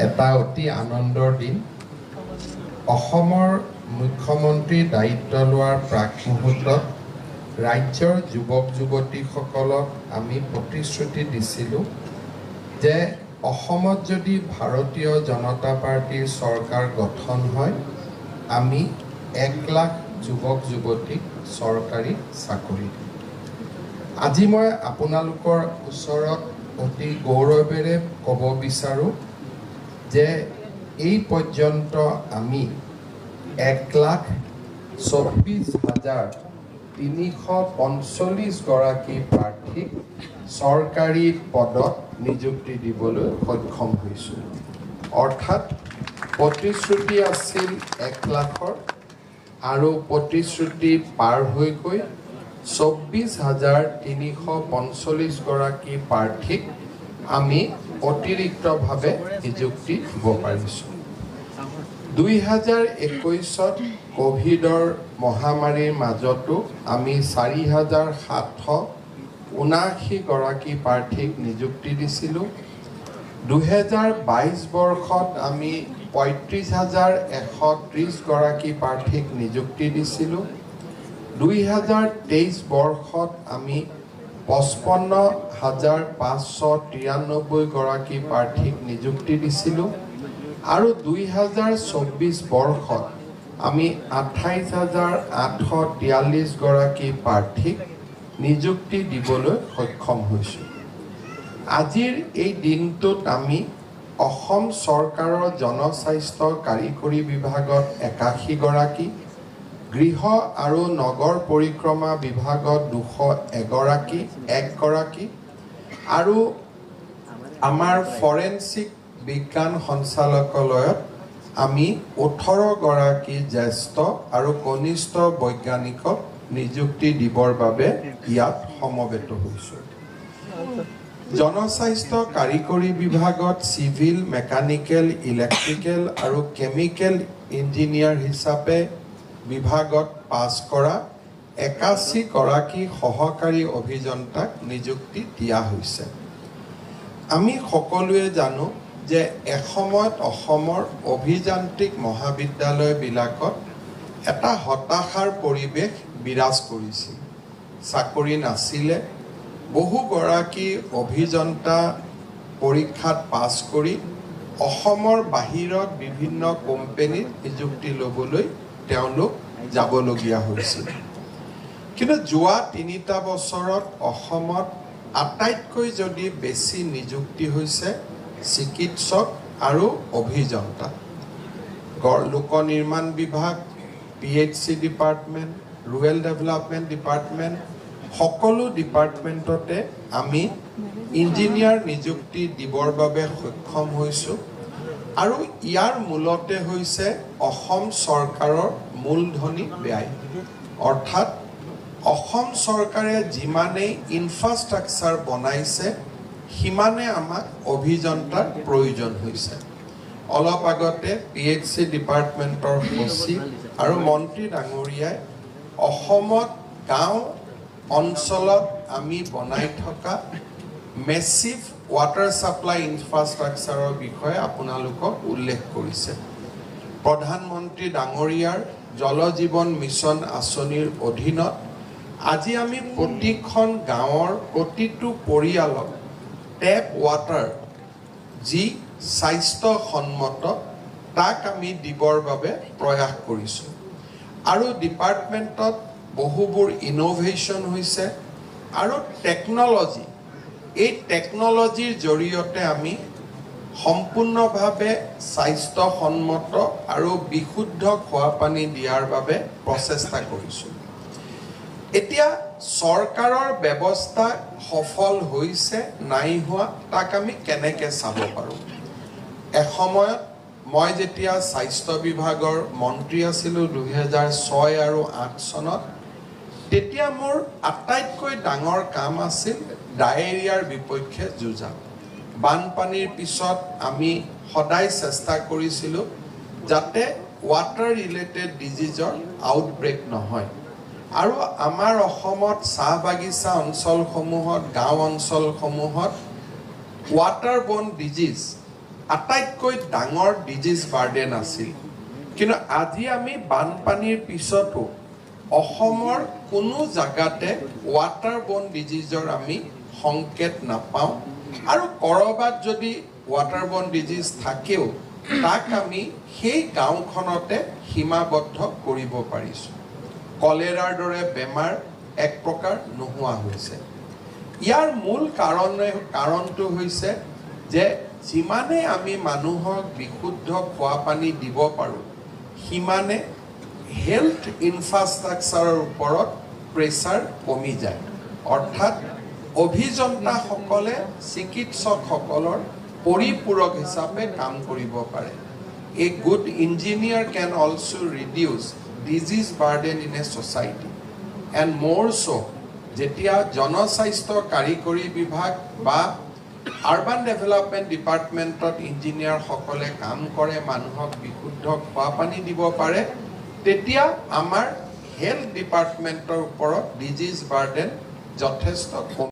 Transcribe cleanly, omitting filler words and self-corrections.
এটা অতি আনন্দৰ দিন অসমৰ মুখ্যমন্ত্ৰী দায়িত্ব লোৱাৰ প্ৰাক মুহূৰ্তত ৰাজ্যৰ যুৱক যুৱতীসকলক আমি প্ৰতিশ্ৰুতি দিছিলোঁ যে অসমত যদি ভাৰতীয় জনতা পাৰ্টিৰ চৰকাৰ গঠন হয় আমি 1 লাখ যুৱক যুৱতীক চৰকাৰী চাকৰি দিম। আজি মই আপোনালোকৰ ওচৰত অতি গৌৰৱেৰে ক'ব বিচাৰোঁ যে এই পৰ্যন্ত আমি 1,24,345 গৰাকী প্ৰাৰ্থীক চৰকাৰী পদত নিযুক্তি দিবলৈ সক্ষম হৈছোঁ। অৰ্থাৎ প্ৰতিশ্ৰুতি আছিল 1 লাখৰ আৰু প্ৰতিশ্ৰুতি পাৰ হৈ গৈ 24,345 গৰাকী প্ৰাৰ্থীক আমি অতিৰিক্তভাৱে নিযুক্তি দিব পাৰিছোঁ। 2021ত কোভিডৰ মহামাৰীৰ মাজতো আমি 4,779 গৰাকী প্ৰাৰ্থীক নিযুক্তি দিছিলোঁ। 2022 বৰ্ষত আমি 35,130 গৰাকী প্ৰাৰ্থীক নিযুক্তি দিছিলোঁ। 2023 বৰ্ষত আমি 55,593 গৰাকী প্ৰাৰ্থীক নিযুক্তি দিছিলোঁ আৰু 2024 বৰ্ষত আমি 28,843 গৰাকী প্ৰাৰ্থীক নিযুক্তি দিবলৈ সক্ষম হৈছোঁ। আজিৰ এই দিনটোত আমি অসম চৰকাৰৰ জনস্বাস্থ্য কাৰিকৰী বিভাগত 81 গৰাকী, গৃহ আৰু নগৰ পৰিক্ৰমা বিভাগত 201 গৰাকী আৰু আমাৰ ফৰেনচিক বিজ্ঞান সঞ্চালকালয়ত আমি 18 গৰাকী জ্যেষ্ঠ আৰু কনিষ্ঠ বৈজ্ঞানিকক নিযুক্তি দিবৰ বাবে ইয়াত সমবেত হৈছোঁ। জনস্বাস্থ্য কাৰিকৰী বিভাগত চিভিল, মেকানিকেল, ইলেক্ট্ৰিকেল আৰু কেমিকেল ইঞ্জিনিয়াৰ হিচাপে বিভাগত পাছ কৰা 81 গৰাকী সহকাৰী অভিযন্তাক নিযুক্তি দিয়া হৈছে। আমি সকলোৱে জানো যে এসময়ত অসমৰ অভিযান্ত্ৰিক মহাবিদ্যালয়বিলাকত এটা হতাশাৰ পৰিৱেশ বিৰাজ কৰিছিল। চাকৰি নাছিলে। বহুগৰাকী অভিযন্তা পৰীক্ষাত পাছ কৰি অসমৰ বাহিৰত বিভিন্ন কোম্পানীত নিযুক্তি ল'বলৈ তেওঁলোক যাবলগীয়া হৈছিল। কিন্তু যোৱা 3টা বছৰত অসমত আটাইতকৈ যদি বেছি নিযুক্তি হৈছে চিকিৎসক আৰু অভিযন্তা। লোক নিৰ্মাণ বিভাগ, PHC department, rural development department, সকলো ডিপাৰ্টমেণ্টতে আমি ইঞ্জিনিয়াৰ নিযুক্তি দিবৰ বাবে সক্ষম হৈছোঁ আৰু ইয়াৰ মূলতে হৈছে অসম চৰকাৰৰ মূলধনী ব্যয়। অৰ্থাৎ অসম চৰকাৰে যিমানেই ইনফ্ৰাষ্ট্ৰাকচাৰ বনাইছে সিমানে আমাক অভিযন্তাৰ প্ৰয়োজন হৈছে। অলপ আগতে PHC ডিপাৰ্টমেণ্টৰ সচিব আৰু মন্ত্ৰী ডাঙৰীয়াই অসমত গাঁও অঞ্চলত আমি বনাই থকা মেচিভ ৱাটাৰ ছাপ্লাই ইনফ্ৰাষ্ট্ৰাকচাৰৰ বিষয়ে আপোনালোকক উল্লেখ কৰিছে। প্ৰধানমন্ত্ৰী ডাঙৰীয়াৰ জল জীৱন মিছন আঁচনিৰ অধীনত আজি আমি প্ৰতিখন গাঁৱৰ প্ৰতিটো পৰিয়ালক টেপ ৱাটাৰ যি স্বাস্থ্যসন্মত তাক আমি দিবৰ বাবে প্ৰয়াস কৰিছোঁ আৰু ডিপাৰ্টমেণ্টত বহুবোৰ ইনোভেশ্যন হৈছে আৰু টেকন'লজি, এই টেকন'লজিৰ জৰিয়তে আমি সম্পূৰ্ণভাৱে স্বাস্থ্যসন্মত আৰু বিশুদ্ধ খোৱা পানী দিয়াৰ বাবে প্ৰচেষ্টা কৰিছোঁ। এতিয়া চৰকাৰৰ ব্যৱস্থা সফল হৈছে নাই হোৱা তাক আমি কেনেকৈ চাব পাৰোঁ। এসময়ত মই যেতিয়া স্বাস্থ্য বিভাগৰ মন্ত্ৰী আছিলোঁ 2006 আৰু 2008 চনত, তেতিয়া মোৰ আটাইতকৈ ডাঙৰ কাম আছিল ডায়েৰিয়াৰ বিপক্ষে যুঁজা। বানপানীৰ পিছত আমি সদায় চেষ্টা কৰিছিলোঁ যাতে ৱাটাৰ ৰিলেটেড ডিজিজৰ আউটব্ৰেক নহয় আৰু আমাৰ অসমত চাহ বাগিচা অঞ্চলসমূহত, গাঁও অঞ্চলসমূহত ৱাটাৰবৰ্ন ডিজিজ আটাইতকৈ ডাঙৰ ডিজিজ বাৰ্ডেন আছিল কিন্তু আজি আমি বানপানীৰ পিছতো অসমৰ কোনো জাগাতে ৱাটাৰবৰ্ন ডিজিজৰ আমি সংকেত নাপাওঁ আৰু কৰবাত যদি ৱাটাৰবৰ্ন ডিজিজ থাকেও তাক আমি সেই গাঁওখনতে সীমাবদ্ধ কৰিব পাৰিছোঁ কলেৰাৰ দৰে বেমাৰ এক প্ৰকাৰ নোহোৱা হৈছে ইয়াৰ মূল কাৰণটো হৈছে যে যিমানে আমি মানুহক বিশুদ্ধ খোৱা পানী দিব পাৰোঁ সিমানে হেল্থ ইনফ্ৰাষ্ট্ৰাকচাৰৰ ওপৰত প্ৰেছাৰ কমি যায় অৰ্থাৎ অভিযন্তাসকলে চিকিৎসকসকলৰ পৰিপূৰক হিচাপে কাম কৰিব পাৰে A good engineer can also reduce disease burden in a society and more so যেতিয়া জনস্বাস্থ্য কাৰিকৰী বিভাগ বা আৰবান ডেভেলপমেণ্ট ডিপাৰ্টমেণ্টত ইঞ্জিনিয়াৰ সকলে কাম কৰে মানুহক বিশুদ্ধ খোৱা পানী দিব পাৰে তেতিয়া আমাৰ হেল্থ ডিপাৰ্টমেণ্টৰ ওপৰত ডিজিজ বাৰ্ডেন যথেষ্ট